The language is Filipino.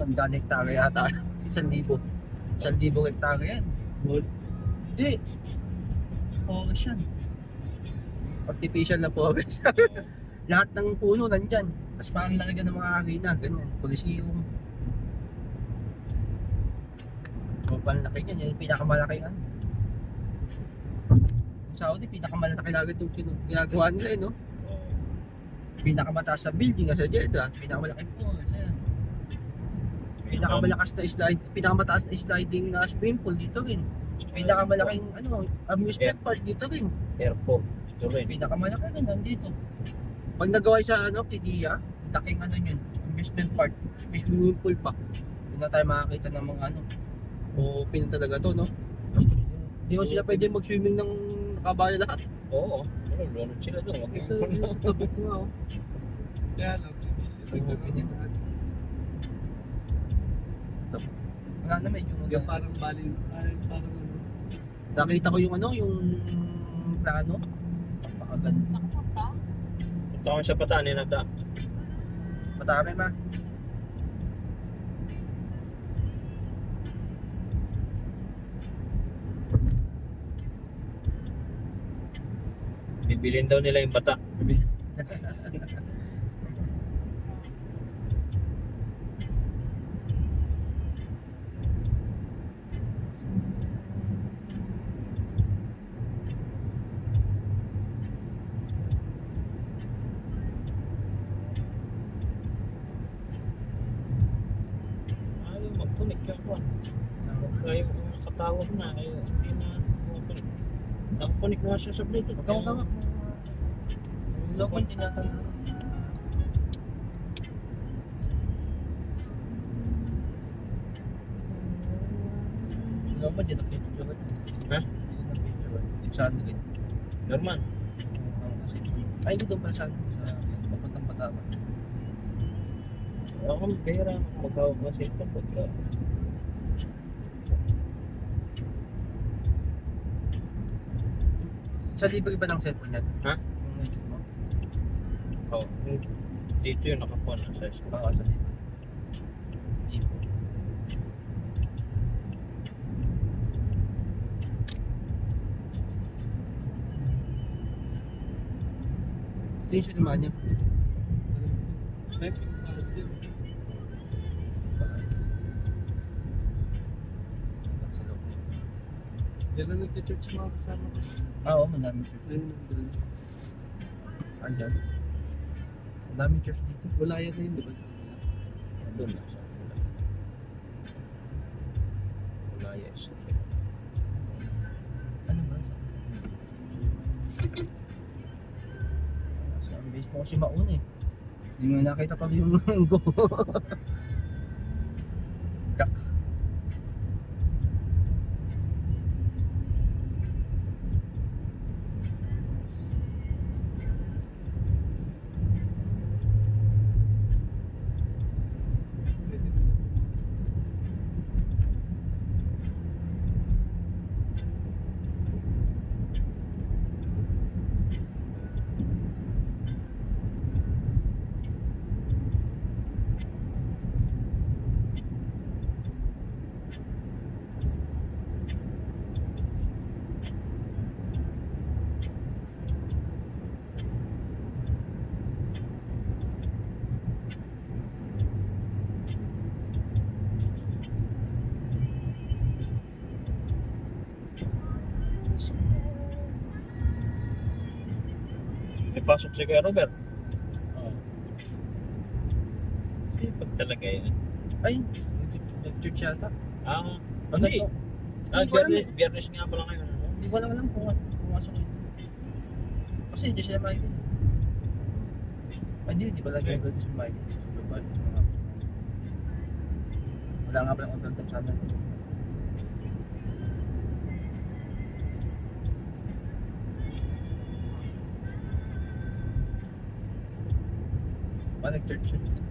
Sandaan hektare yata. 1,000. 1,000 hektare yan. Gold. Hindi. Forest yan. Artificial na forest. Lahat ng puno nandyan. Tapos parang lalagyan ng mga arena. Ganyan. Coliseum. Sobrang laki niyan. Yan yung pinakamalaki yan. Sa Saudi, pinakamalaki lagi itong ginagawa nila no? Pinakamataas na building sa Jeddah. Pinakamalaki forest yan. Pinakamalakas na slide, pinakamataas na sliding na swimming pool dito rin. Pinakamalaking amusement park dito rin. Airport. Ito rin. Pinakamalaki rin nandito. Pag nagawa sa Qiddiya, laking yun, amusement park, may swimming pool pa. Doon na tayo makakita ng mga o talaga to, no? Hindi mo sila pwede mag-swimming ng nakabaya lahat. Oo. Pero lunod sila doon. Isa sa tabi ko nga, oh. Kaya lang, hindi sila Oo, ganyan. Wala na medyo Yung parang baling, parang ano. nakita ko yung yung plano. Napakaganda. Punta kami sa Patani na da. Matami ma. Bibilin daw nila yung bata. Ayaw magtunik yung kwan. Kayo nakatawag na. Ayaw hindi na magtunik. Nakapunik nga siya sa Bluetooth. Huwag kang tama. Lokon tinatanong. Lokon din ang picture. Ha? Din ang picture. 600. Norman. Ay, hindi doon pala sa papuntang Patawan. Ako pera magkawag na cellphone pagka. Sa libre ba ng cellphone yan? Ha? Yung medyo mo? Oh, dito yung nakakuha na sa school. Oo, sa libre. Libre. Ito yung sinima niya. Sniping out yun. Sa loob niya. Diyan na nagcha-church mga kasama ko. Oo, madami church. Ayun, nandun. Andyan. Madami church dito. Wala yan na yun, di ba? Doon na sa wala yes. Ano ba? Sa base mo kasi maun eh. Hindi mo nakita pala yung go. Kak. Pwede na. Ipasok si Kuya Robert. Oo. Sipag talaga yan. Ay, nag-church yata. Ah, Ano hindi. to? Ah, Hindi ko alam eh. biyernes nga pala ngayon. Ano? Hindi ko lang alam kung pumasok. Kasi hindi sila Michael. Ay, hindi pala Okay. gagawin si Michael. Wala nga palang overtime sana. Nag-church yun.